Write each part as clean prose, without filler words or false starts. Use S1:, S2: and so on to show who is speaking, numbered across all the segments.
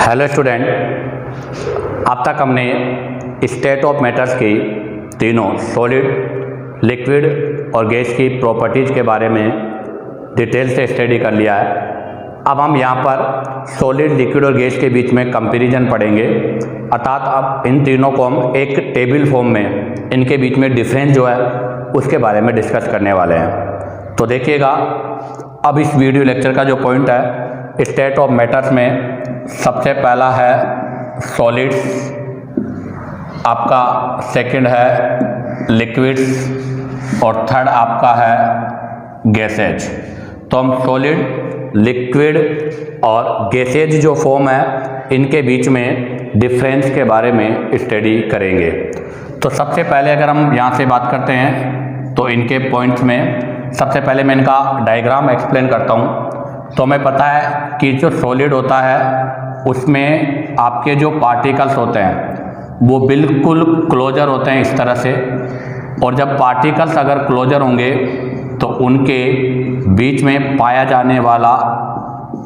S1: Hello student, अब तक हमने स्टेट ऑफ मैटर्स की तीनों सॉलिड, लिक्विड और गैस की प्रॉपर्टीज़ के बारे में डिटेल से स्टडी कर लिया है। अब हम यहाँ पर सॉलिड, लिक्विड और गैस के बीच में कंपैरिजन पढ़ेंगे, अर्थात अब इन तीनों को हम एक टेबल फॉर्म में इनके बीच में डिफरेंस जो है उसके बारे में डिस्कस करने वाले हैं। तो देखिएगा, अब इस वीडियो लेक्चर का जो पॉइंट है, स्टेट ऑफ मैटर्स में सबसे पहला है सॉलिड्स, आपका सेकंड है लिक्विड्स और थर्ड आपका है गैसेज। तो हम सॉलिड, लिक्विड और गैसेज जो फॉर्म है इनके बीच में डिफरेंस के बारे में स्टडी करेंगे। तो सबसे पहले अगर हम यहाँ से बात करते हैं तो इनके पॉइंट्स में सबसे पहले मैं इनका डायग्राम एक्सप्लेन करता हूँ। तो हमें पता है कि जो सॉलिड होता है उसमें आपके जो पार्टिकल्स होते हैं वो बिल्कुल क्लोजर होते हैं इस तरह से, और जब पार्टिकल्स अगर क्लोजर होंगे तो उनके बीच में पाया जाने वाला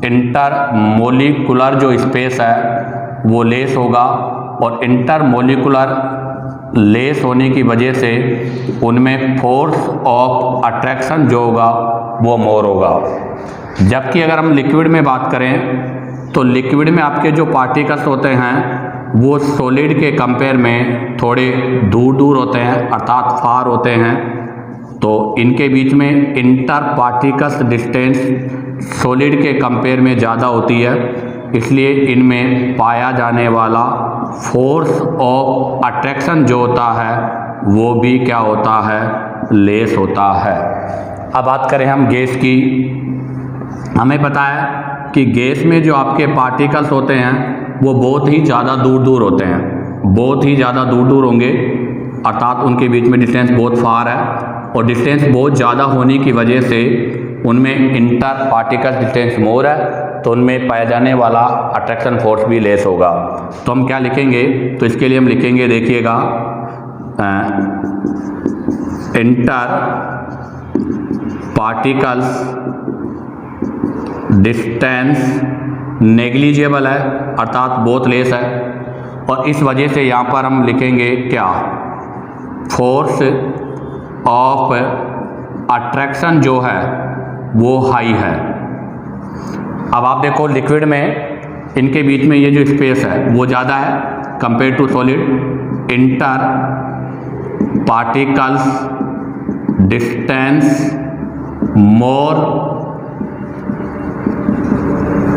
S1: इंटरमोलिकुलर जो स्पेस है वो लेस होगा, और इंटरमोलिकुलर लेस होने की वजह से उनमें फोर्स ऑफ अट्रैक्शन जो होगा वो मोर होगा। जबकि अगर हम लिक्विड में बात करें तो लिक्विड में आपके जो पार्टिकल्स होते हैं वो सॉलिड के कंपेयर में थोड़े दूर दूर होते हैं, अर्थात फार होते हैं। तो इनके बीच में इंटर पार्टिकल्स डिस्टेंस सॉलिड के कंपेयर में ज़्यादा होती है, इसलिए इनमें पाया जाने वाला फोर्स ऑफ अट्रैक्शन जो होता है वो भी क्या होता है, लेस होता है। अब बात करें हम गैस की। हमें पता है कि गैस में जो आपके पार्टिकल्स होते हैं वो बहुत ही ज़्यादा दूर दूर होते हैं, बहुत ही ज़्यादा दूर दूर होंगे, अर्थात उनके बीच में डिस्टेंस बहुत फार है, और डिस्टेंस बहुत ज़्यादा होने की वजह से उनमें इंटर पार्टिकल डिस्टेंस मोर है, तो उनमें पाया जाने वाला अट्रैक्शन फोर्स भी लेस होगा। तो हम क्या लिखेंगे, तो इसके लिए हम लिखेंगे, देखिएगा, इंटर पार्टिकल्स डिस्टेंस नेग्लिजिबल है, अर्थात बहुत लेस है, और इस वजह से यहाँ पर हम लिखेंगे क्या, फोर्स ऑफ अट्रैक्शन जो है वो हाई है। अब आप देखो लिक्विड में इनके बीच में ये जो स्पेस है वो ज़्यादा है compare to solid. Inter particles distance more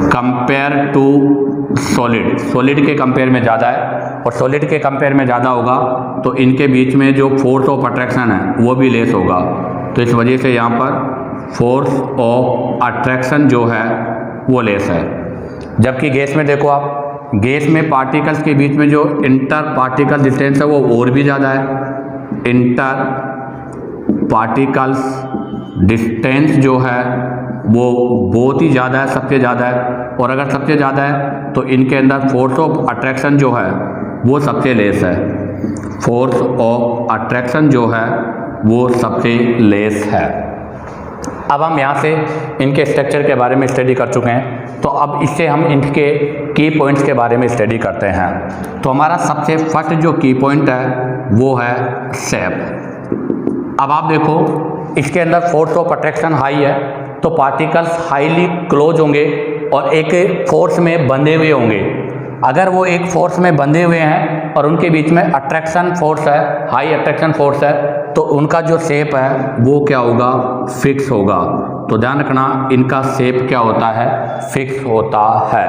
S1: compare to solid, solid के कंपेयर में ज़्यादा है, और सॉलिड के कंपेयर में ज़्यादा होगा तो इनके बीच में जो फोर्स ऑफ अट्रैक्शन है वो भी लेस होगा। तो इस वजह से यहाँ पर फोर्स ऑफ अट्रैक्शन जो है वो लेस है। जबकि गैस में देखो आप, गैस में पार्टिकल्स के बीच में जो इंटर पार्टिकल डिस्टेंस है वो और भी ज़्यादा है। इंटर पार्टिकल्स डिस्टेंस जो है वो बहुत ही ज़्यादा है, सबसे ज़्यादा है, और अगर सबसे ज़्यादा है तो इनके अंदर फोर्स ऑफ अट्रैक्शन जो है वो सबसे लेस है। फोर्स ऑफ अट्रैक्शन जो है वो सबसे लेस है। अब हम यहाँ से इनके स्ट्रक्चर के बारे में स्टडी कर चुके हैं, तो अब इससे हम इनके की पॉइंट्स के बारे में स्टडी करते हैं। तो हमारा सबसे फर्स्ट जो की पॉइंट है वो है शेप। अब आप देखो, इसके अंदर फोर्स ऑफ अट्रैक्शन हाई है, तो पार्टिकल्स हाईली क्लोज होंगे और एक फोर्स में बंधे हुए होंगे। अगर वो एक फोर्स में बंधे हुए हैं और उनके बीच में अट्रैक्शन फोर्स है, हाई अट्रैक्शन फोर्स है, तो उनका जो शेप है वो क्या होगा, फिक्स होगा। तो ध्यान रखना, इनका शेप क्या होता है, फिक्स होता है,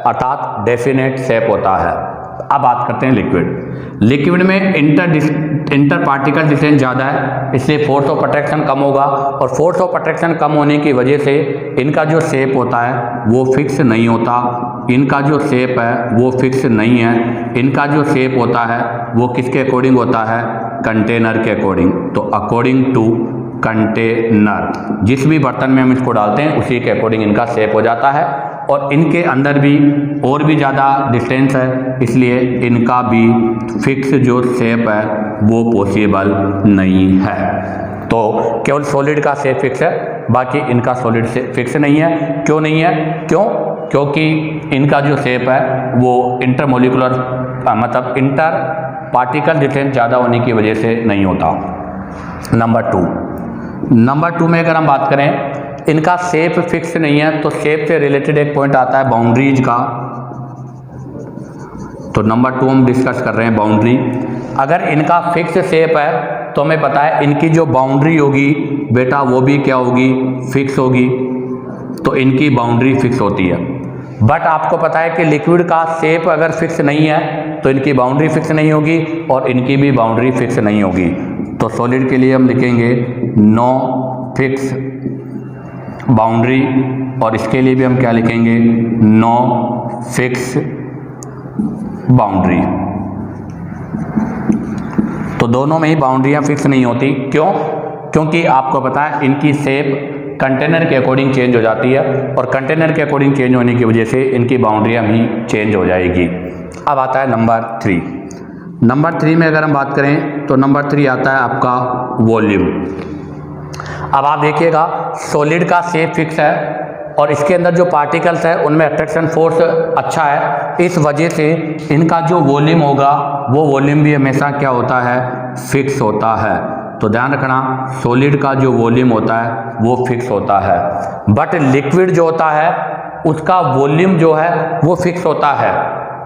S1: अर्थात डेफिनेट शेप होता है। अब बात करते हैं लिक्विड। लिक्विड में इंटर पार्टिकल डिस्टेंस ज़्यादा है, इसलिए फोर्स ऑफ अट्रैक्शन कम होगा, और फोर्स ऑफ अट्रैक्शन कम होने की वजह से इनका जो शेप होता है वो फिक्स नहीं होता। इनका जो शेप है वो फिक्स नहीं है। इनका जो शेप होता है वो किसके अकॉर्डिंग होता है, कंटेनर के अकॉर्डिंग। तो अकॉर्डिंग टू कंटेनर, जिस भी बर्तन में हम इसको डालते हैं उसी के अकॉर्डिंग इनका शेप हो जाता है, और इनके अंदर भी और भी ज़्यादा डिस्टेंस है, इसलिए इनका भी फिक्स जो शेप है वो पॉसिबल नहीं है। तो केवल सॉलिड का शेप फिक्स है, बाकी इनका सॉलिड से फिक्स नहीं है। क्यों नहीं है? क्यों? क्योंकि इनका जो शेप है वो इंटरमोलिकुलर मतलब इंटर पार्टिकल डिस्टेंस ज़्यादा होने की वजह से नहीं होता। नंबर टू में अगर हम बात करें, इनका शेप फिक्स नहीं है, तो शेप से रिलेटेड एक पॉइंट आता है बाउंड्रीज का। तो नंबर 2 हम डिस्कस कर रहे हैं बाउंड्री। अगर इनका फिक्स शेप है तो हमें पता है इनकी जो बाउंड्री होगी बेटा वो भी क्या होगी, फिक्स होगी। तो इनकी बाउंड्री फिक्स होती है। बट आपको पता है कि लिक्विड का शेप अगर फिक्स नहीं है तो इनकी बाउंड्री फिक्स नहीं होगी और इनकी भी बाउंड्री फिक्स नहीं होगी। तो सॉलिड के लिए हम लिखेंगे नो फिक्स बाउंड्री, और इसके लिए भी हम क्या लिखेंगे, नो फिक्स बाउंड्री। तो दोनों में ही बाउंड्रियां फिक्स नहीं होती। क्यों? क्योंकि आपको पता है इनकी शेप कंटेनर के अकॉर्डिंग चेंज हो जाती है, और कंटेनर के अकॉर्डिंग चेंज होने की वजह से इनकी बाउंड्रियां भी चेंज हो जाएगी। अब आता है नंबर 3। नंबर 3 में अगर हम बात करें तो नंबर 3 आता है आपका वॉल्यूम। अब आप देखिएगा सॉलिड का शेप फिक्स है और इसके अंदर जो पार्टिकल्स है उनमें अट्रैक्शन फोर्स अच्छा है, इस वजह से इनका जो वॉल्यूम होगा वो वॉल्यूम भी हमेशा क्या होता है, फिक्स होता है। तो ध्यान रखना सॉलिड का जो वॉल्यूम होता है वो फिक्स होता है, बट लिक्विड जो होता है उसका वॉल्यूम जो है वो फिक्स होता है।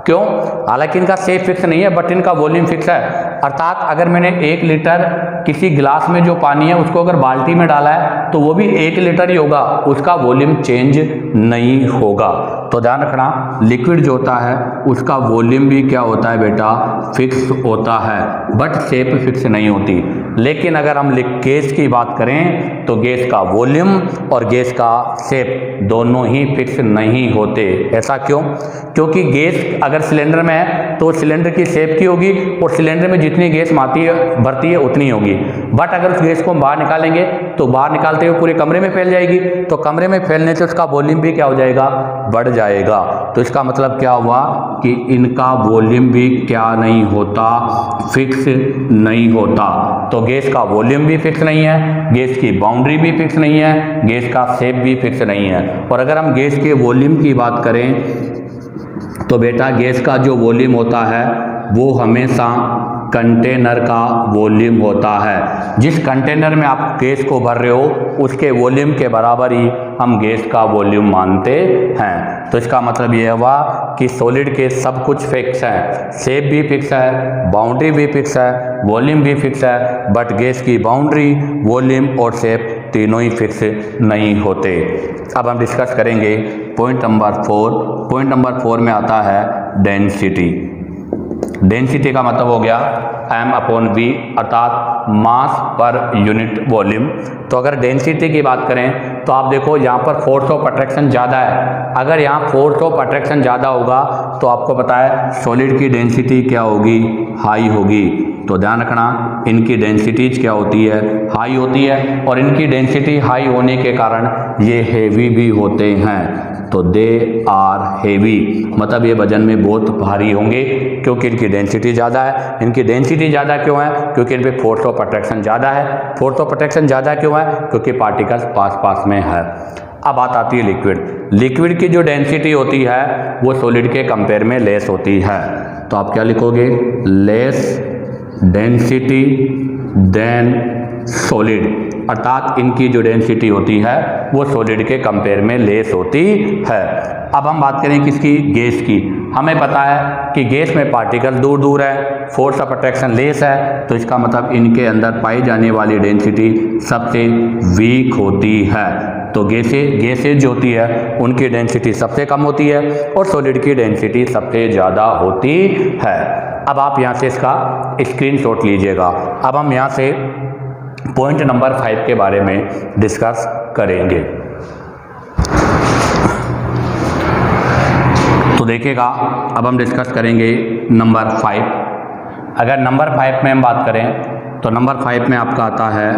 S1: क्यों? हालांकि इनका शेप फिक्स नहीं है बट इनका वॉल्यूम फिक्स है। अर्थात अगर मैंने 1 लीटर किसी गिलास में जो पानी है उसको अगर बाल्टी में डाला है तो वो भी 1 लीटर ही होगा, उसका वॉल्यूम चेंज नहीं होगा। तो ध्यान रखना लिक्विड जो होता है उसका वॉल्यूम भी क्या होता है बेटा, फिक्स होता है, बट शेप फिक्स नहीं होती। लेकिन अगर हम गैस की बात करें तो गैस का वॉल्यूम और गैस का शेप दोनों ही फिक्स नहीं होते। ऐसा क्यों? क्योंकि गैस अगर सिलेंडर में है तो सिलेंडर की शेप की होगी और सिलेंडर में जितनी गैस भरती है उतनी होगी। बट अगर उस गैस को हम बाहर निकालेंगे तो बाहर निकालते हुए पूरे कमरे में फैल जाएगी, तो कमरे में फैलने से उसका वॉल्यूम भी क्या हो जाएगा, बढ़ जाएगा। तो इसका मतलब क्या हुआ कि इनका वॉल्यूम भी क्या नहीं होता, फिक्स नहीं होता। तो गैस का वॉल्यूम भी फिक्स नहीं है, गैस की बाउंड्री भी फिक्स नहीं है, गैस का शेप भी फिक्स नहीं है। और अगर हम गैस के वॉल्यूम की बात करें तो बेटा गैस का जो वॉल्यूम होता है वो हमेशा कंटेनर का वॉल्यूम होता है। जिस कंटेनर में आप गैस को भर रहे हो उसके वॉल्यूम के बराबर ही हम गैस का वॉल्यूम मानते हैं। तो इसका मतलब ये हुआ कि सॉलिड के सब कुछ फिक्स है, शेप भी फिक्स है, बाउंड्री भी फिक्स है, वॉल्यूम भी फिक्स है, बट गैस की बाउंड्री, वॉल्यूम और शेप तीनों ही फिक्स नहीं होते। अब हम डिस्कस करेंगे पॉइंट नंबर 4। पॉइंट नंबर 4 में आता है डेंसिटी। डेंसिटी का मतलब हो गया m/v अर्थात मास पर यूनिट वॉल्यूम। तो अगर डेंसिटी की बात करें तो आप देखो यहाँ पर फोर्स ऑफ अट्रैक्शन ज़्यादा है। अगर यहाँ फोर्स ऑफ अट्रैक्शन ज़्यादा होगा तो आपको पता है सॉलिड की डेंसिटी क्या होगी, हाई होगी। तो ध्यान रखना इनकी डेंसिटीज क्या होती है, हाई होती है, और इनकी डेंसिटी हाई होने के कारण ये हेवी भी होते हैं। तो दे आर हेवी, मतलब ये वजन में बहुत भारी होंगे क्योंकि इनकी डेंसिटी ज़्यादा है। इनकी डेंसिटी ज़्यादा क्यों है? क्योंकि इन पे फोर्स ऑफ अट्रैक्शन ज़्यादा है। फोर्स ऑफ अट्रैक्शन ज़्यादा क्यों है? क्योंकि पार्टिकल्स पास पास में है। अब बात आती है लिक्विड। लिक्विड की जो डेंसिटी होती है वो सॉलिड के कंपेयर में लेस होती है। तो आप क्या लिखोगे, लेस डेंसिटी देन सॉलिड, अर्थात इनकी जो डेंसिटी होती है वो सॉलिड के कंपेयर में लेस होती है। अब हम बात करें किसकी, गैस की। हमें पता है कि गैस में पार्टिकल दूर दूर है, फोर्स ऑफ अट्रैक्शन लेस है, तो इसका मतलब इनके अंदर पाई जाने वाली डेंसिटी सबसे वीक होती है। तो गैसेज जो होती है उनकी डेंसिटी सबसे कम होती है और सॉलिड की डेंसिटी सबसे ज़्यादा होती है। अब आप यहाँ से इसका स्क्रीनशॉट लीजिएगा। अब हम यहाँ से पॉइंट नंबर 5 के बारे में डिस्कस करेंगे। तो देखिएगा अब हम डिस्कस करेंगे नंबर 5। अगर नंबर 5 में हम बात करें तो नंबर 5 में आपका आता है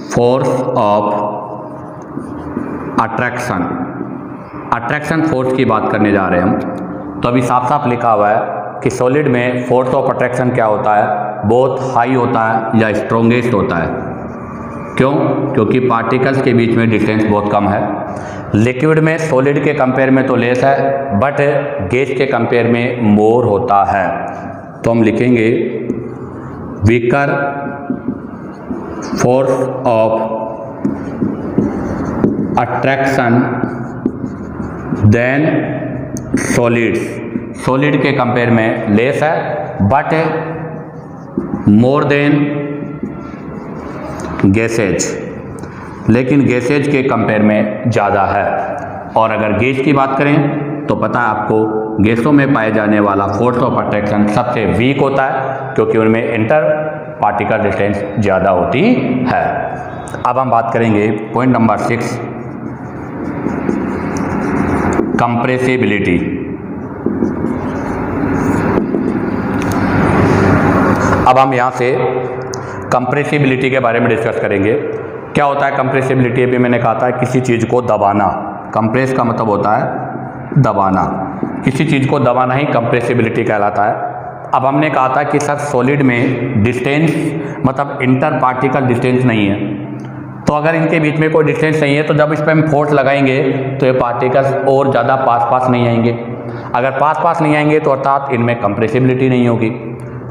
S1: force of attraction. Attraction force की बात करने जा रहे हैं हम। तो अभी साफ साफ लिखा हुआ है कि सॉलिड में फोर्स ऑफ अट्रैक्शन क्या होता है, बहुत हाई होता है या स्ट्रॉन्गेस्ट होता है। क्यों? क्योंकि पार्टिकल्स के बीच में डिस्टेंस बहुत कम है। लिक्विड में सॉलिड के कंपेयर में तो लेस है, बट गैस के कंपेयर में मोर होता है। तो हम लिखेंगे weaker force of attraction than solids. Solid के कंपेयर में लेस है, बट मोर देन गैसेज, लेकिन गैसेज के कंपेयर में ज़्यादा है। और अगर गैस की बात करें तो पता है आपको, गैसों में पाए जाने वाला फोर्स ऑफ अट्रैक्शन सबसे वीक होता है, क्योंकि उनमें इंटर पार्टिकल डिस्टेंस ज़्यादा होती है। अब हम बात करेंगे पॉइंट नंबर 6, कंप्रेसिबिलिटी। अब हम यहाँ से कंप्रेसिबिलिटी के बारे में डिस्कस करेंगे। क्या होता है कंप्रेसिबिलिटी? अभी मैंने कहा था किसी चीज़ को दबाना। कंप्रेस का मतलब होता है दबाना। किसी चीज़ को दबाना ही कंप्रेसिबिलिटी कहलाता है। अब हमने कहा था कि सर सॉलिड में डिस्टेंस मतलब इंटर पार्टिकल डिस्टेंस नहीं है, तो अगर इनके बीच में कोई डिस्टेंस नहीं है तो जब इस पर हम फोर्स लगाएंगे तो ये पार्टिकल्स और ज़्यादा पास नहीं आएंगे। अगर पास नहीं आएंगे तो अर्थात इनमें कंप्रेसिबिलिटी नहीं होगी।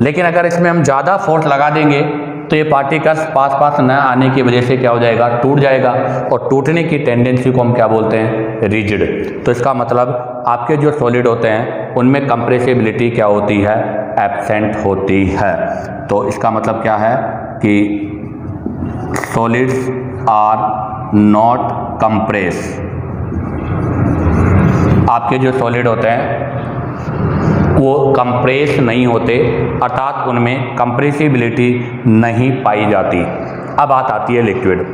S1: लेकिन अगर इसमें हम ज़्यादा फोर्स लगा देंगे तो ये पार्टिकल्स पास न आने की वजह से क्या हो जाएगा? टूट जाएगा। और टूटने की टेंडेंसी को हम क्या बोलते हैं? रिजिड। तो इसका मतलब आपके जो सॉलिड होते हैं उनमें कंप्रेसिबिलिटी क्या होती है? एब्सेंट होती है। तो इसका मतलब क्या है कि सॉलिड्स आर नॉट कंप्रेस। आपके जो सॉलिड होते हैं वो कंप्रेस नहीं होते, अर्थात उनमें कंप्रेसिबिलिटी नहीं पाई जाती। अब बात आती है लिक्विड।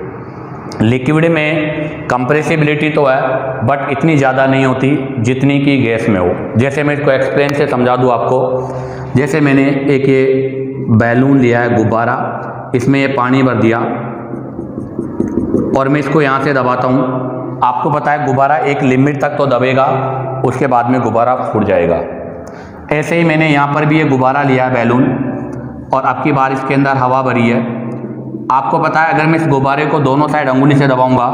S1: लिक्विड में कंप्रेसिबिलिटी तो है, बट इतनी ज़्यादा नहीं होती जितनी कि गैस में हो। जैसे मैं इसको एक्सप्लेन से समझा दूँ आपको। जैसे मैंने एक ये बैलून लिया है, गुब्बारा, इसमें ये पानी भर दिया और मैं इसको यहाँ से दबाता हूँ। आपको पता है गुब्बारा एक लिमिट तक तो दबेगा, उसके बाद में गुब्बारा फूट जाएगा। ऐसे ही मैंने यहाँ पर भी ये गुब्बारा लिया है बैलून, और अब की बार इसके अंदर हवा भरी है। आपको पता है अगर मैं इस गुब्बारे को दोनों साइड अंगुली से दबाऊंगा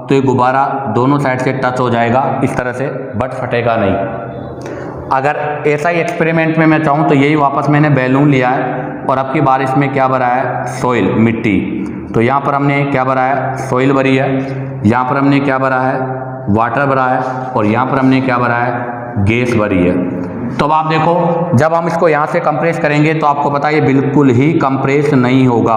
S1: तो ये गुब्बारा दोनों साइड से टच हो जाएगा इस तरह से, बट फटेगा नहीं। अगर ऐसा ही एक्सपेरिमेंट में मैं चाहूँ तो यही वापस मैंने बैलून लिया है और अब की बार इसमें क्या भरा है? सॉइल, मिट्टी। तो यहाँ पर हमने क्या भरा है? सॉइल भरी है। यहाँ पर हमने क्या भरा है? वाटर भरा है। और यहाँ पर हमने क्या भरा है? गैस भरी है। तो अब आप देखो, जब हम इसको यहाँ से कंप्रेस करेंगे तो आपको पता है ये बिल्कुल ही कंप्रेस नहीं होगा,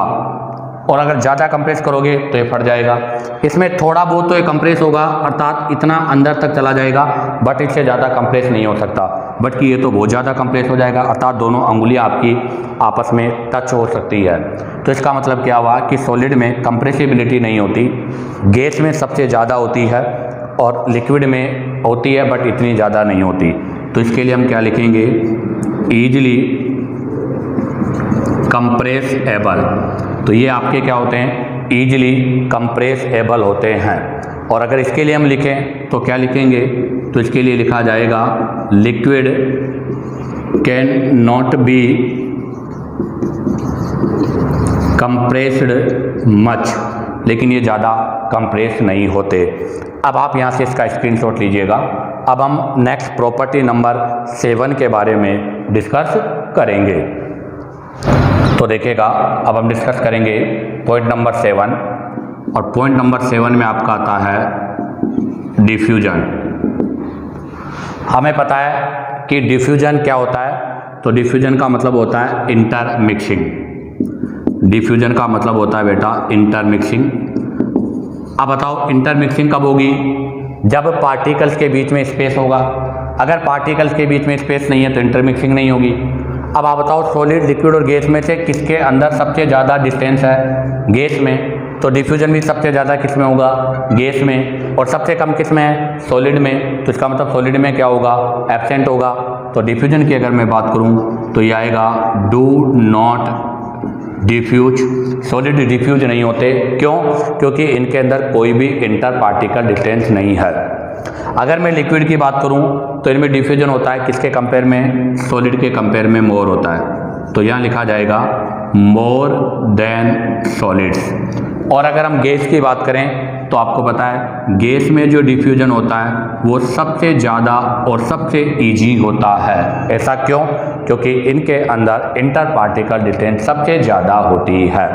S1: और अगर ज़्यादा कंप्रेस करोगे तो ये फट जाएगा। इसमें थोड़ा बहुत तो ये कंप्रेस होगा, अर्थात इतना अंदर तक चला जाएगा, बट इससे ज़्यादा कंप्रेस नहीं हो सकता। बट कि ये तो बहुत ज़्यादा कंप्रेस हो जाएगा, अर्थात दोनों अंगुलियाँ आपकी आपस में टच हो सकती है। तो इसका मतलब क्या हुआ कि सॉलिड में कंप्रेसिबिलिटी नहीं होती, गैस में सबसे ज़्यादा होती है और लिक्विड में होती है, बट इतनी ज़्यादा नहीं होती। तो इसके लिए हम क्या लिखेंगे? Easily compress able. तो ये आपके क्या होते हैं? ईजिली कंप्रेस एबल होते हैं। और अगर इसके लिए हम लिखें तो क्या लिखेंगे? तो इसके लिए लिखा जाएगा liquid can not be compressed much, लेकिन ये ज़्यादा कंप्रेस नहीं होते। अब आप यहाँ से इसका स्क्रीनशॉट लीजिएगा। अब हम नेक्स्ट प्रॉपर्टी नंबर 7 के बारे में डिस्कस करेंगे। तो देखिएगा, अब हम डिस्कस करेंगे पॉइंट नंबर 7, और पॉइंट नंबर 7 में आपका आता है डिफ्यूजन। हमें पता है कि डिफ्यूजन क्या होता है। तो डिफ्यूजन का मतलब होता है इंटरमिक्सिंग। डिफ्यूजन का मतलब होता है बेटा इंटरमिक्सिंग। अब बताओ इंटरमिक्सिंग कब होगी? जब पार्टिकल्स के बीच में स्पेस होगा। अगर पार्टिकल्स के बीच में स्पेस नहीं है तो इंटरमिक्सिंग नहीं होगी। अब आप बताओ सॉलिड, लिक्विड और गैस में से किसके अंदर सबसे ज़्यादा डिस्टेंस है? गैस में। तो डिफ्यूजन भी सबसे ज़्यादा किस में होगा? गैस में। और सबसे कम किस में है? सॉलिड में। तो इसका मतलब सॉलिड में क्या होगा? एब्सेंट होगा। तो डिफ्यूजन की अगर मैं बात करूँ तो ये आएगा do not diffuse. Solid diffuse नहीं होते। क्यों? क्योंकि इनके अंदर कोई भी इंटर पार्टिकल डिस्टेंस नहीं है। अगर मैं लिक्विड की बात करूं तो इनमें डिफ्यूजन होता है किसके कंपेयर में? सॉलिड के कंपेयर में मोर होता है। तो यहाँ लिखा जाएगा मोर देन सॉलिड्स। और अगर हम गैस की बात करें तो आपको पता है गैस में जो डिफ्यूजन होता है वो सबसे ज़्यादा और सबसे इजी होता है। ऐसा क्यों? क्योंकि इनके अंदर इंटर पार्टिकल डिस्टेंस सबसे ज़्यादा होती है।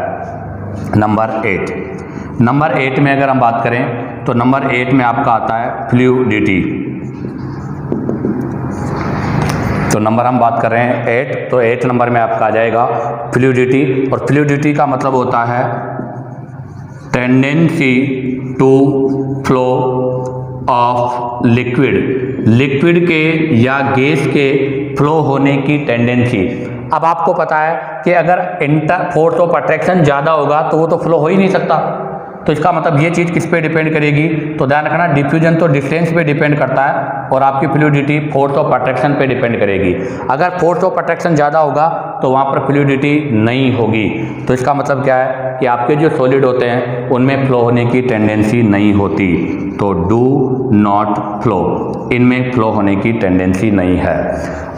S1: नंबर 8 में अगर हम बात करें तो नंबर 8 में आपका आता है फ्लूइडिटी। तो नंबर हम बात कर रहे हैं 8, तो 8 नंबर में आपका आ जाएगा फ्लूइडिटी। और फ्लूइडिटी का मतलब होता है tendency to flow of liquid के या गैस के फ्लो होने की टेंडेंसी। अब आपको पता है कि अगर फोर्स ऑफ अट्रैक्शन ज़्यादा होगा तो वो तो फ्लो हो ही नहीं सकता। तो इसका मतलब ये चीज़ किस पे डिपेंड करेगी? तो ध्यान रखना, डिफ्यूजन तो डिस्टेंस पे डिपेंड करता है और आपकी फ्लूइडिटी फोर्स ऑफ अट्रैक्शन पे डिपेंड करेगी। अगर फोर्स ऑफ अट्रैक्शन ज़्यादा होगा तो वहाँ पर फ्लूइडिटी नहीं होगी। तो इसका मतलब क्या है कि आपके जो सॉलिड होते हैं उनमें फ्लो होने की टेंडेंसी नहीं होती। तो डू नॉट फ्लो, इनमें फ्लो होने की टेंडेंसी नहीं है।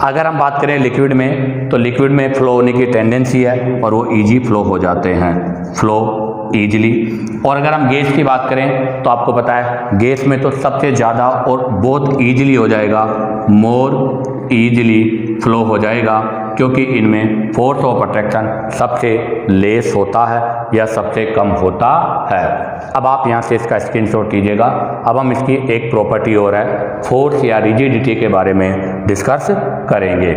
S1: अगर हम बात करें लिक्विड में तो लिक्विड में फ्लो होने की टेंडेंसी है और वो ईजी फ्लो हो जाते हैं, फ्लो ईजिली। और अगर हम गैस की बात करें तो आपको पता है गैस में तो सबसे ज़्यादा और बहुत ईजिली हो जाएगा, मोर ईजिली फ्लो हो जाएगा, क्योंकि इनमें फोर्स ऑफ अट्रैक्शन सबसे लेस होता है या सबसे कम होता है। अब आप यहाँ से इसका स्क्रीनशॉट कीजिएगा। अब हम इसकी एक प्रॉपर्टी और है, फोर्स या रिजिडिटी के बारे में डिस्कस करेंगे।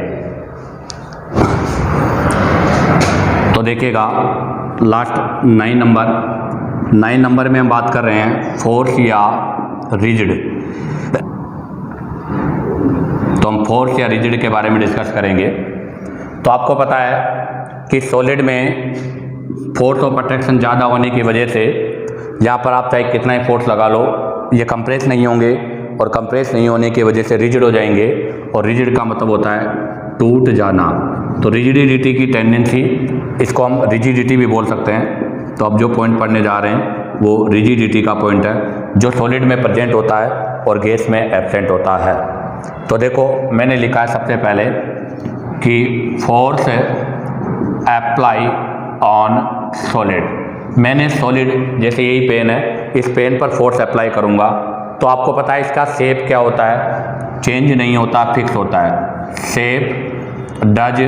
S1: तो देखिएगा लास्ट 9 नंबर में हम बात कर रहे हैं फोर्स या रिजिड। तो हम फोर्स या रिजिड के बारे में डिस्कस करेंगे। तो आपको पता है कि सॉलिड में फोर्स ऑफ अट्रैक्शन ज़्यादा होने की वजह से यहाँ पर आप चाहे कितना ही फोर्स लगा लो, ये कंप्रेस नहीं होंगे और कंप्रेस नहीं होने की वजह से रिजिड हो जाएंगे। और रिजिड का मतलब होता है टूट जाना। तो रिजिडिटी की टेंडेंसी, इसको हम रिजिडिटी भी बोल सकते हैं। तो अब जो पॉइंट पढ़ने जा रहे हैं वो रिजिडिटी का पॉइंट है, जो सॉलिड में प्रेजेंट होता है और गैस में एब्सेंट होता है। तो देखो मैंने लिखा है सबसे पहले कि फोर्स अप्लाई ऑन सॉलिड। मैंने सॉलिड, जैसे यही पेन है, इस पेन पर फोर्स अप्लाई करूँगा तो आपको पता है इसका शेप क्या होता है, चेंज नहीं होता, फिक्स होता है। Shape does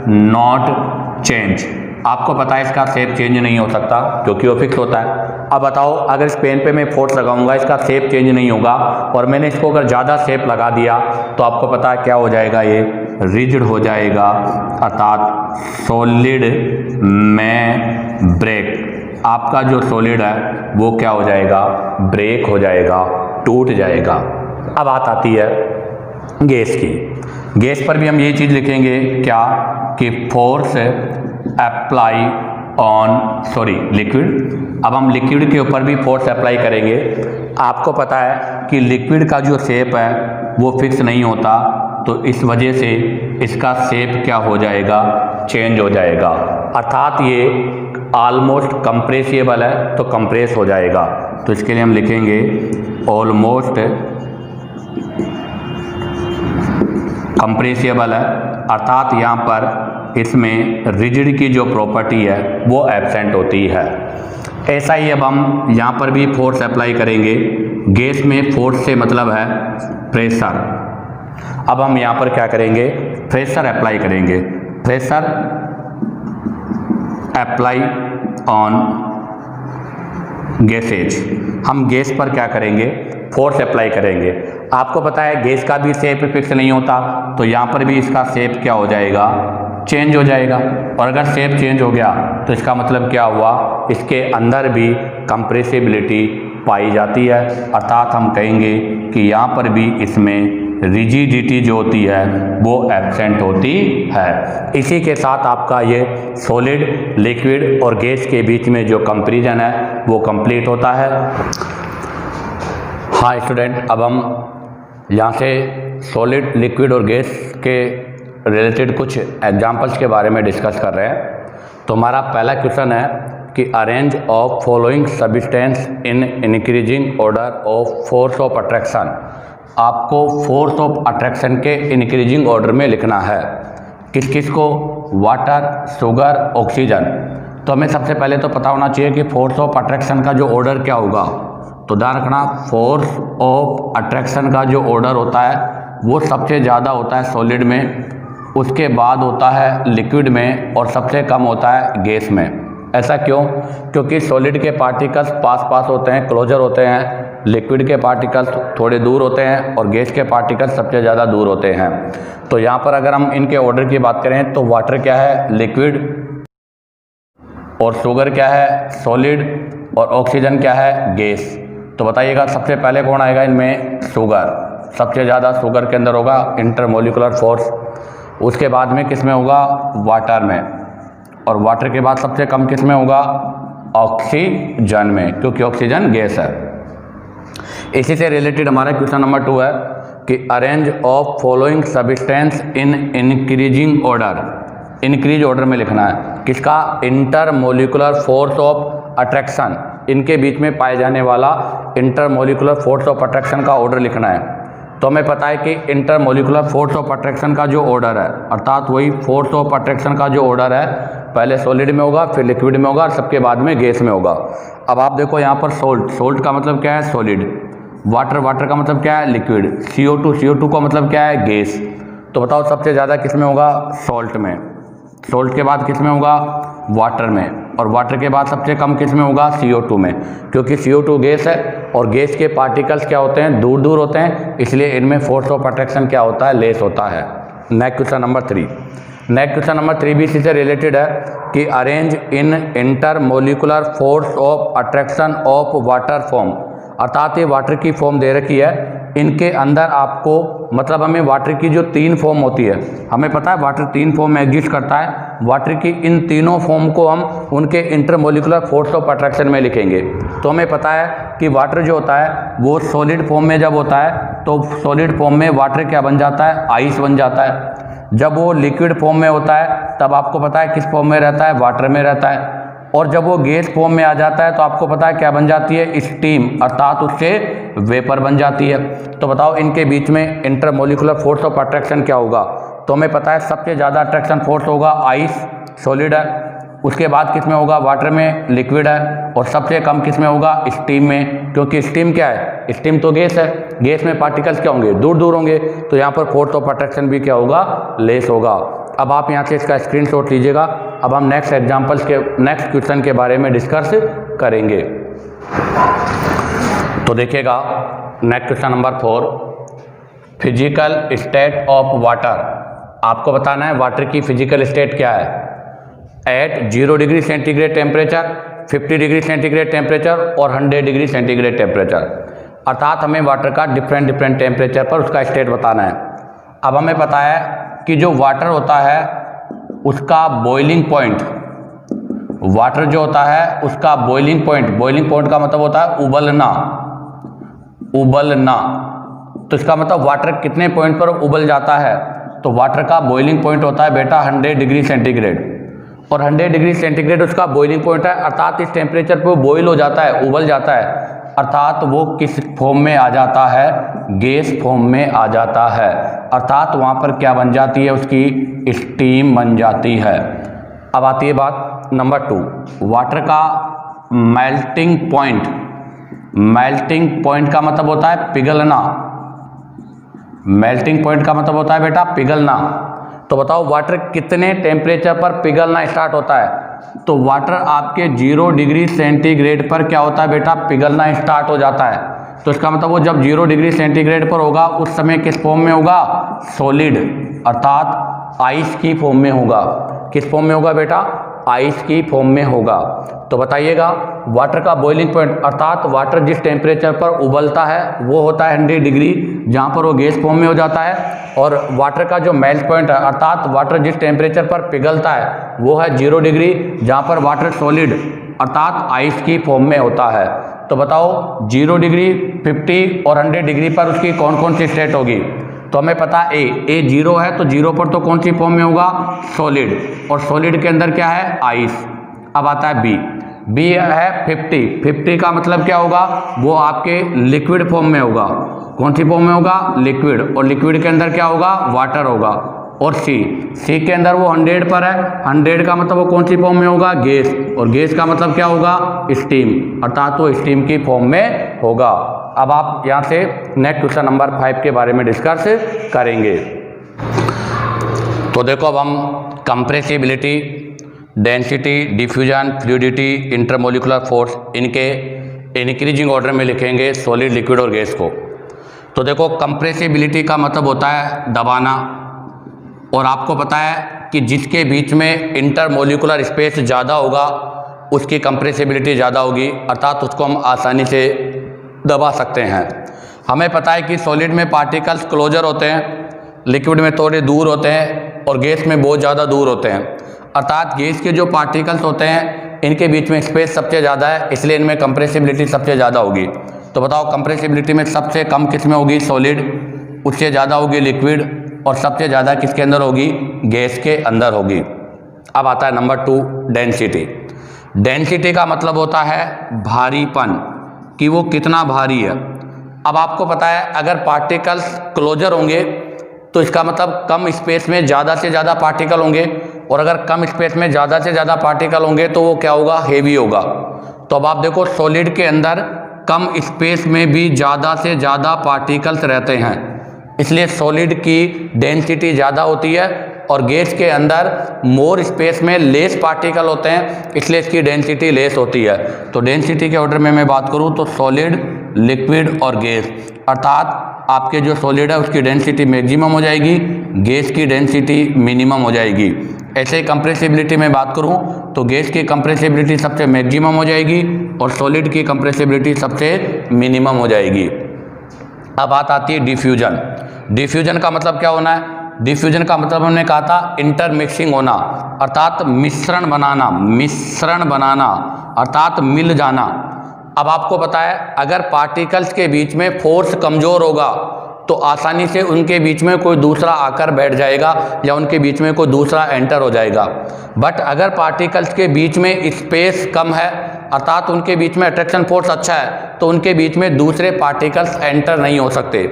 S1: not change. आपको पता है इसका शेप चेंज नहीं हो सकता क्योंकि वो फिक्स होता है। अब बताओ, अगर इस पेन पे मैं फोर्स लगाऊंगा, इसका शेप चेंज नहीं होगा और मैंने इसको अगर ज़्यादा शेप लगा दिया तो आपको पता है क्या हो जाएगा, ये रिजिड हो जाएगा, अर्थात सॉलिड में ब्रेक। आपका जो सॉलिड है वो क्या हो जाएगा, ब्रेक हो जाएगा, टूट जाएगा। अब बात आती है गैस की। गैस पर भी हम यही चीज़ लिखेंगे क्या, कि फोर्स अप्लाई ऑन लिक्विड। अब हम लिक्विड के ऊपर भी फोर्स अप्लाई करेंगे। आपको पता है कि लिक्विड का जो शेप है वो फिक्स नहीं होता, तो इस वजह से इसका शेप क्या हो जाएगा, चेंज हो जाएगा, अर्थात ये ऑलमोस्ट कंप्रेसिबल है तो कंप्रेस हो जाएगा। तो इसके लिए हम लिखेंगे ऑलमोस्ट कंप्रेसिबल है, अर्थात यहाँ पर इसमें रिजिड की जो प्रॉपर्टी है वो एब्सेंट होती है। ऐसा ही अब हम यहाँ पर भी फोर्स अप्लाई करेंगे। गैस में फोर्स से मतलब है प्रेशर। अब हम यहाँ पर क्या करेंगे, प्रेशर अप्लाई करेंगे। Pressure apply on gases. हम गैस पर क्या करेंगे, फोर्स अप्लाई करेंगे। आपको पता है गैस का भी शेप फिक्स नहीं होता, तो यहाँ पर भी इसका शेप क्या हो जाएगा, चेंज हो जाएगा। और अगर शेप चेंज हो गया तो इसका मतलब क्या हुआ, इसके अंदर भी कंप्रेसिबिलिटी पाई जाती है, अर्थात हम कहेंगे कि यहाँ पर भी इसमें रिजिडिटी जो होती है वो एब्सेंट होती है। इसी के साथ आपका ये सॉलिड, लिक्विड और गैस के बीच में जो कंपैरिजन है वो कंप्लीट होता है। हाँ स्टूडेंट, अब हम यहाँ से सॉलिड, लिक्विड और गैस के रिलेटेड कुछ एग्जांपल्स के बारे में डिस्कस कर रहे हैं। तो हमारा पहला क्वेश्चन है कि arrange of following substance in increasing order of force of attraction. आपको फोर्स ऑफ अट्रैक्शन के इंक्रीजिंग ऑर्डर में लिखना है। किस किस को, वाटर, शुगर, ऑक्सीजन। तो हमें सबसे पहले तो पता होना चाहिए कि फोर्स ऑफ अट्रैक्शन का जो ऑर्डर क्या होगा। तो ध्यान रखना, फोर्स ऑफ अट्रैक्शन का जो ऑर्डर होता है वो सबसे ज़्यादा होता है सॉलिड में, उसके बाद होता है लिक्विड में और सबसे कम होता है गैस में। ऐसा क्यों? क्योंकि सॉलिड के पार्टिकल्स पास पास होते हैं, क्लोजर होते हैं, लिक्विड के पार्टिकल्स थोड़े दूर होते हैं और गैस के पार्टिकल्स सबसे ज़्यादा दूर होते हैं। तो यहाँ पर अगर हम इनके ऑर्डर की बात करें तो वाटर क्या है? लिक्विड, और शुगर क्या है? सॉलिड, और ऑक्सीजन क्या है? गैस। तो बताइएगा सबसे पहले कौन आएगा इनमें? शुगर। सबसे ज़्यादा शुगर के अंदर होगा इंटरमोलिकुलर फोर्स। उसके बाद में किस में होगा? वाटर में। और वाटर के बाद सबसे कम किस में होगा? ऑक्सीजन में, क्योंकि ऑक्सीजन गैस है। इसी से रिलेटेड हमारा क्वेश्चन नंबर 2 है कि arrange of following substance in increasing order. Increase order में लिखना है किसका? इंटरमोलिकुलर फोर्स ऑफ अट्रैक्शन, इनके बीच में पाए जाने वाला इंटरमोलिकुलर फोर्स ऑफ अट्रैक्शन का ऑर्डर लिखना है। तो हमें पता है कि इंटरमोलिकुलर फोर्स ऑफ अट्रैक्शन का जो ऑर्डर है, अर्थात वही फोर्स ऑफ अट्रैक्शन का जो ऑर्डर है, पहले सॉलिड में होगा, फिर लिक्विड में होगा और सबके बाद में गैस में होगा। अब आप देखो यहाँ पर सोल्ट, सोल्ट का मतलब क्या है? सॉलिड। वाटर, वाटर का मतलब क्या है? लिक्विड। CO2, CO2 का मतलब क्या है? गैस। तो बताओ सबसे ज़्यादा किस में होगा? सॉल्ट में। सॉल्ट के बाद किस में होगा? वाटर में। और वाटर के बाद सबसे कम किस में होगा? CO2 में, क्योंकि CO2 गैस है और गैस के पार्टिकल्स क्या होते हैं? दूर दूर होते हैं, इसलिए इनमें फोर्स ऑफ अट्रैक्शन क्या होता है? लेस होता है। Next question number 3। Next question number 3 भी इसी से रिलेटेड है कि arrange in intermolecular force of attraction of water form. अर्थात ये वाटर की फॉर्म दे रखी है, इनके अंदर आपको, मतलब हमें वाटर की जो 3 फॉर्म होती है, हमें पता है वाटर 3 फॉर्म में एग्जिस्ट करता है। वाटर की इन तीनों फॉर्म को हम उनके इंटरमोलिकुलर फोर्स ऑफ अट्रैक्शन में लिखेंगे। तो हमें पता है कि वाटर जो होता है वो सॉलिड फॉर्म में जब होता है तो सॉलिड फॉर्म में वाटर क्या बन जाता है? आइस बन जाता है। जब वो लिक्विड फॉर्म में होता है तब आपको पता है किस फॉर्म में रहता है? वाटर में रहता है। और जब वो गैस फॉर्म में आ जाता है तो आपको पता है क्या बन जाती है? स्टीम, अर्थात उससे वेपर बन जाती है। तो बताओ इनके बीच में इंटरमोलिकुलर फोर्स ऑफ अट्रैक्शन क्या होगा? तो हमें पता है सबसे ज़्यादा अट्रैक्शन फोर्स होगा आइस, सॉलिड है। उसके बाद किस में होगा? वाटर में, लिक्विड है। और सबसे कम किस में होगा? स्टीम में, क्योंकि स्टीम क्या है? स्टीम तो गैस है, गैस में पार्टिकल्स क्या होंगे? दूर दूर होंगे, तो यहाँ पर फोर्स ऑफ अट्रैक्शन भी क्या होगा? लेस होगा। अब आप यहाँ से इसका स्क्रीनशॉट लीजिएगा। अब हम नेक्स्ट एग्जाम्पल्स के, नेक्स्ट क्वेश्चन के बारे में डिस्कस करेंगे। तो देखिएगा next question number 4, physical state of water. आपको बताना है वाटर की फिजिकल स्टेट क्या है। At 0 degree centigrade temperature, 50 degree centigrade temperature और 100 डिग्री सेंटीग्रेड टेम्परेचर, अर्थात हमें वाटर का डिफरेंट डिफरेंट टेम्परेचर पर उसका स्टेट बताना है। अब हमें पता है कि जो वाटर होता है उसका बॉइलिंग पॉइंट, वाटर जो होता है उसका बॉइलिंग पॉइंट, बॉइलिंग पॉइंट का मतलब होता है उबलना, उबलना। तो इसका मतलब वाटर कितने पॉइंट पर उबल जाता है? तो वाटर का बॉइलिंग पॉइंट होता है बेटा 100 डिग्री सेंटीग्रेड, और 100 डिग्री सेंटीग्रेड उसका बॉइलिंग पॉइंट है, अर्थात इस टेम्परेचर पर वो बॉइल हो जाता है, उबल जाता है, अर्थात वो किस फॉर्म में आ जाता है? गैस फॉर्म में आ जाता है, अर्थात वहाँ पर क्या बन जाती है? उसकी स्टीम बन जाती है। अब आती है बात नंबर 2, वाटर का मेल्टिंग पॉइंट। मेल्टिंग पॉइंट का मतलब होता है पिघलना, मेल्टिंग पॉइंट का मतलब होता है बेटा पिघलना। तो बताओ वाटर कितने टेम्परेचर पर पिघलना स्टार्ट होता है? तो वाटर आपके 0 डिग्री सेंटीग्रेड पर क्या होता है बेटा? पिघलना स्टार्ट हो जाता है। तो इसका मतलब वो जब 0 डिग्री सेंटीग्रेड पर होगा उस समय किस फॉर्म में होगा? सॉलिड, अर्थात आइस की फॉर्म में होगा। किस फॉर्म में होगा बेटा? आइस की फॉर्म में होगा। तो बताइएगा वाटर का बॉइलिंग पॉइंट, अर्थात वाटर जिस टेम्परेचर पर उबलता है वो होता है 100 डिग्री, जहाँ पर वो गैस फॉर्म में हो जाता है। और वाटर का जो मेल्ट पॉइंट है, अर्थात वाटर जिस टेम्परेचर पर पिघलता है वो है 0 डिग्री, जहाँ पर वाटर सॉलिड अर्थात आइस की फॉर्म में होता है। तो बताओ 0 डिग्री, 50 और 100 डिग्री पर उसकी कौन कौन सी स्टेट होगी? तो हमें पता है ए 0 है, तो 0 पर तो कौन सी फॉर्म में होगा? सॉलिड, और सॉलिड के अंदर क्या है? आइस। अब आता है बी है 50 का मतलब क्या होगा? वो आपके लिक्विड फॉर्म में होगा। कौन सी फॉर्म में होगा? लिक्विड, और लिक्विड के अंदर क्या होगा? वाटर होगा। और सी के अंदर वो 100 पर है, 100 का मतलब वो कौन सी फॉर्म में होगा, गैस, और गैस का मतलब क्या होगा, स्टीम, अर्थात वो स्टीम की फॉर्म में होगा। अब आप यहाँ से नेक्स्ट क्वेश्चन नंबर 5 के बारे में डिस्कस करेंगे। तो देखो अब हम compressibility, density, diffusion, fluidity, intermolecular force, इनके इंक्रीजिंग ऑर्डर में लिखेंगे सॉलिड, लिक्विड और गैस को। तो देखो कंप्रेसिबिलिटी का मतलब होता है दबाना, और आपको पता है कि जिसके बीच में इंटरमोलिकुलर स्पेस ज़्यादा होगा उसकी कंप्रेसिबिलिटी ज़्यादा होगी, अर्थात उसको हम आसानी से दबा सकते हैं। हमें पता है कि सॉलिड में पार्टिकल्स क्लोजर होते हैं, लिक्विड में थोड़े दूर होते हैं और गैस में बहुत ज़्यादा दूर होते हैं, अर्थात गैस के जो पार्टिकल्स होते हैं इनके बीच में स्पेस सबसे ज़्यादा है, इसलिए इनमें कंप्रेसिबिलिटी सबसे ज़्यादा होगी। तो बताओ कंप्रेसिबिलिटी में सबसे कम किस में होगी, सॉलिड, उससे ज़्यादा होगी लिक्विड, और सबसे ज़्यादा किसके अंदर होगी, गैस के अंदर होगी। अब आता है नंबर 2 डेंसिटी। डेंसिटी का मतलब होता है भारीपन, कि वो कितना भारी है। अब आपको पता है अगर पार्टिकल्स क्लोजर होंगे तो इसका मतलब कम स्पेस में ज़्यादा से ज़्यादा पार्टिकल होंगे, और अगर कम स्पेस में ज़्यादा से ज़्यादा पार्टिकल होंगे तो वो क्या होगा, हेवी होगा। तो अब आप देखो सॉलिड के अंदर कम स्पेस में भी ज़्यादा से ज़्यादा पार्टिकल्स रहते हैं, इसलिए सॉलिड की डेंसिटी ज़्यादा होती है, और गैस के अंदर मोर स्पेस में लेस पार्टिकल होते हैं, इसलिए इसकी डेंसिटी लेस होती है। तो डेंसिटी के ऑर्डर में मैं बात करूं तो सॉलिड, लिक्विड और गैस, अर्थात आपके जो सॉलिड है उसकी डेंसिटी मैक्सिमम हो जाएगी, गैस की डेंसिटी मिनिमम हो जाएगी। ऐसे ही कंप्रेसिबिलिटी में बात करूं तो गैस की कंप्रेसिबिलिटी सबसे मैक्सिमम हो जाएगी और सॉलिड की कंप्रेसिबिलिटी सबसे मिनिमम हो जाएगी। अब बात आती है डिफ्यूजन। डिफ्यूजन का मतलब क्या होना है, डिफ्यूजन का मतलब हमने कहा था इंटरमिक्सिंग होना, अर्थात मिश्रण बनाना अर्थात मिल जाना। अब आपको पता है अगर पार्टिकल्स के बीच में फोर्स कमज़ोर होगा तो आसानी से उनके बीच में कोई दूसरा आकर बैठ जाएगा या उनके बीच में कोई दूसरा एंटर हो जाएगा। बट अगर पार्टिकल्स के बीच में स्पेस कम है, अर्थात उनके बीच में अट्रैक्शन फोर्स अच्छा है, तो उनके बीच में दूसरे पार्टिकल्स एंटर नहीं हो सकते।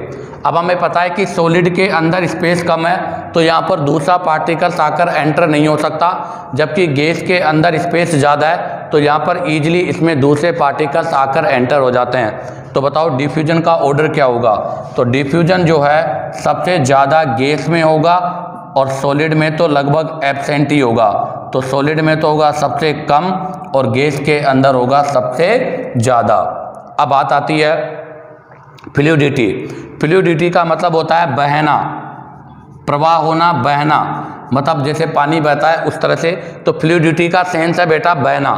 S1: अब हमें पता है कि सॉलिड के अंदर स्पेस कम है तो यहाँ पर दूसरा पार्टिकल्स आकर एंटर नहीं हो सकता, जबकि गैस के अंदर स्पेस ज़्यादा है तो यहाँ पर ईजिली इसमें दूसरे पार्टिकल्स आकर एंटर हो जाते हैं। तो बताओ डिफ्यूजन का ऑर्डर क्या होगा, तो डिफ्यूजन जो है सबसे ज़्यादा गैस में होगा और सॉलिड में तो लगभग एब्सेंट ही होगा। तो सॉलिड में तो होगा सबसे कम और गैस के अंदर होगा सबसे ज़्यादा। अब बात आती है फ्लूइडिटी। फ्लूइडिटी का मतलब होता है बहना, प्रवाह होना, बहना, मतलब जैसे पानी बहता है उस तरह से। तो फ्लूइडिटी का सेंस है बेटा बहना।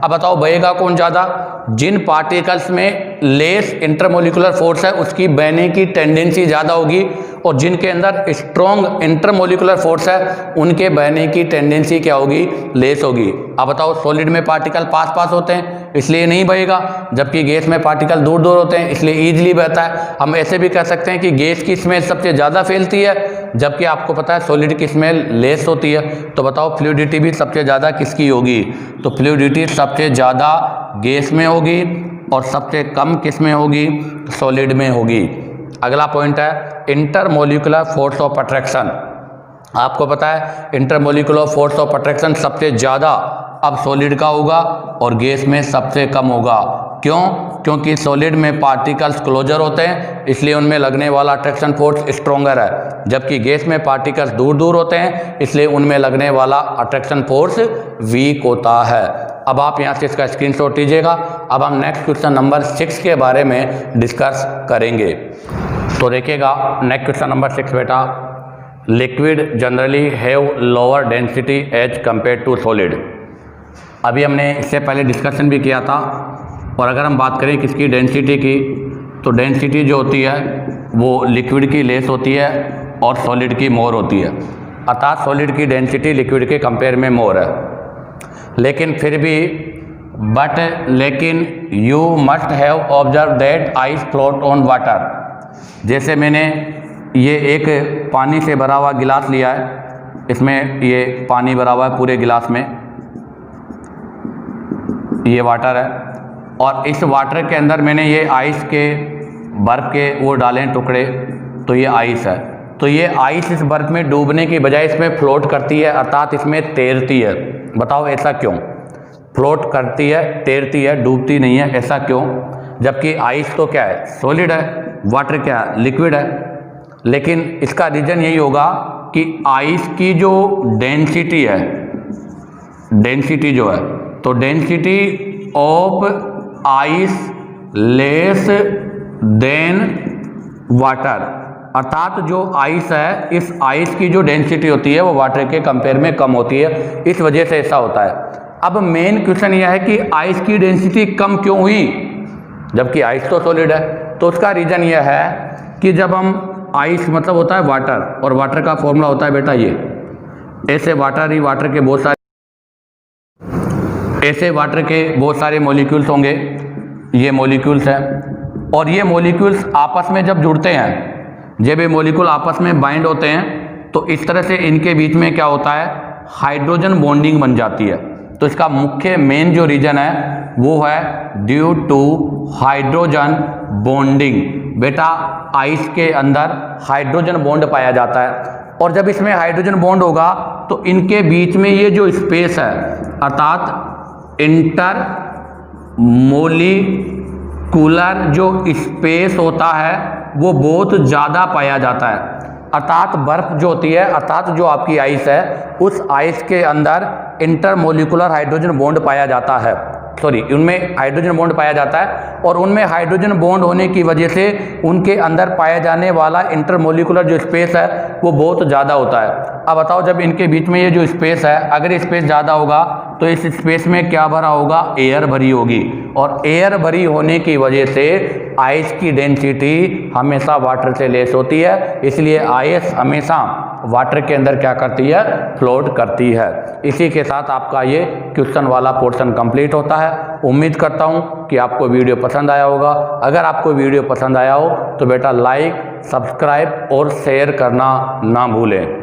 S1: अब बताओ बहेगा कौन ज़्यादा, जिन पार्टिकल्स में लेस इंटरमोलिकुलर फोर्स है उसकी बहने की टेंडेंसी ज़्यादा होगी, और जिनके अंदर स्ट्रॉन्ग इंटरमोलिकुलर फोर्स है उनके बहने की टेंडेंसी क्या होगी, लेस होगी। अब बताओ सॉलिड में पार्टिकल पास पास होते हैं इसलिए नहीं बहेगा, जबकि गैस में पार्टिकल दूर दूर होते हैं इसलिए ईजिली बहता है। हम ऐसे भी कह सकते हैं कि गैस की स्मेल सबसे ज़्यादा फैलती है, जबकि आपको पता है सॉलिड की स्मेल लेस होती है। तो बताओ फ्लूइडिटी भी सबसे ज़्यादा किसकी होगी, तो फ्लूइडिटी सबसे ज़्यादा गैस में होगी और सबसे कम किस में होगी, सॉलिड में होगी। अगला पॉइंट है इंटरमोलिकुलर फोर्स ऑफ अट्रैक्शन। आपको पता है इंटरमोलिकुलर फोर्स ऑफ अट्रैक्शन सबसे ज़्यादा अब सॉलिड का होगा और गैस में सबसे कम होगा। क्यों, क्योंकि सॉलिड में पार्टिकल्स क्लोजर होते हैं इसलिए उनमें लगने वाला अट्रैक्शन फोर्स स्ट्रोंगर है, जबकि गैस में पार्टिकल्स दूर दूर होते हैं इसलिए उनमें लगने वाला अट्रैक्शन फोर्स वीक होता है। अब आप यहाँ से इसका स्क्रीनशॉट लीजिएगा। अब हम नेक्स्ट क्वेश्चन नंबर 6 के बारे में डिस्कस करेंगे। तो देखिएगा नेक्स्ट क्वेश्चन नंबर 6 बेटा, liquid generally have lower density as compare to solid. अभी हमने इससे पहले डिस्कशन भी किया था, और अगर हम बात करें किसकी, डेंसिटी की, तो डेंसिटी जो होती है वो लिक्विड की लेस होती है और सॉलिड की मोर होती है, अर्थात सॉलिड की डेंसिटी लिक्विड के कंपेयर में मोर है। लेकिन फिर भी लेकिन you must have observe that ice float on water. जैसे मैंने ये एक पानी से भरा हुआ गिलास लिया है, इसमें ये पानी भरा हुआ है पूरे गिलास में, ये वाटर है, और इस वाटर के अंदर मैंने ये आइस के बर्फ़ के वो डालें टुकड़े, तो ये आइस है। तो ये आइस इस बर्फ में डूबने की बजाय इसमें फ्लोट करती है, अर्थात इसमें तैरती है। बताओ ऐसा क्यों? फ्लोट करती है, तैरती है, डूबती नहीं है, ऐसा क्यों? जबकि आइस तो क्या है? सॉलिड है, वाटर क्या है? लिक्विड है। लेकिन इसका रीज़न यही होगा कि आइस की जो डेंसिटी है, डेंसिटी जो है, तो density of ice less than water, अर्थात जो आइस है, इस आइस की जो डेंसिटी होती है वो वाटर के कंपेयर में कम होती है, इस वजह से ऐसा होता है। अब मेन क्वेश्चन यह है कि आइस की डेंसिटी कम क्यों हुई जबकि आइस तो सॉलिड है? तो उसका रीज़न यह है कि जब हम आइस मतलब होता है वाटर, और वाटर का फॉर्मूला होता है बेटा ये, ऐसे वाटर ही वाटर के बहुत सारे मॉलिक्यूल्स होंगे, ये मॉलिक्यूल्स हैं, और ये मॉलिक्यूल्स आपस में जब जुड़ते हैं, जब ये मॉलिक्यूल आपस में बाइंड होते हैं तो इस तरह से इनके बीच में क्या होता है? हाइड्रोजन बॉन्डिंग बन जाती है। तो इसका मुख्य मेन जो रीजन है वो है ड्यू टू हाइड्रोजन बॉन्डिंग। बेटा आइस के अंदर हाइड्रोजन बॉन्ड पाया जाता है, और जब इसमें हाइड्रोजन बॉन्ड होगा तो इनके बीच में ये जो स्पेस है, अर्थात इंटर मोलिकुलर जो स्पेस होता है वो बहुत ज़्यादा पाया जाता है। अर्थात बर्फ जो होती है, अर्थात जो आपकी आइस है, उस आइस के अंदर इंटरमोलिकुलर हाइड्रोजन बॉन्ड पाया जाता है, उनमें हाइड्रोजन बॉन्ड पाया जाता है, और उनमें हाइड्रोजन बॉन्ड होने की वजह से उनके अंदर पाया जाने वाला इंटरमोलिकुलर जो स्पेस है वो बहुत ज़्यादा होता है। अब बताओ, जब इनके बीच में ये जो स्पेस है, अगर स्पेस ज़्यादा होगा तो इस स्पेस में क्या भरा होगा? एयर भरी होगी, और एयर भरी होने की वजह से आइस की डेंसिटी हमेशा वाटर से लेस होती है, इसलिए आइस हमेशा वाटर के अंदर क्या करती है? फ्लोट करती है। इसी के साथ आपका ये क्वेश्चन वाला पोर्शन कंप्लीट होता है। उम्मीद करता हूँ कि आपको वीडियो पसंद आया होगा। अगर आपको वीडियो पसंद आया हो तो बेटा लाइक, सब्सक्राइब और शेयर करना ना भूलें।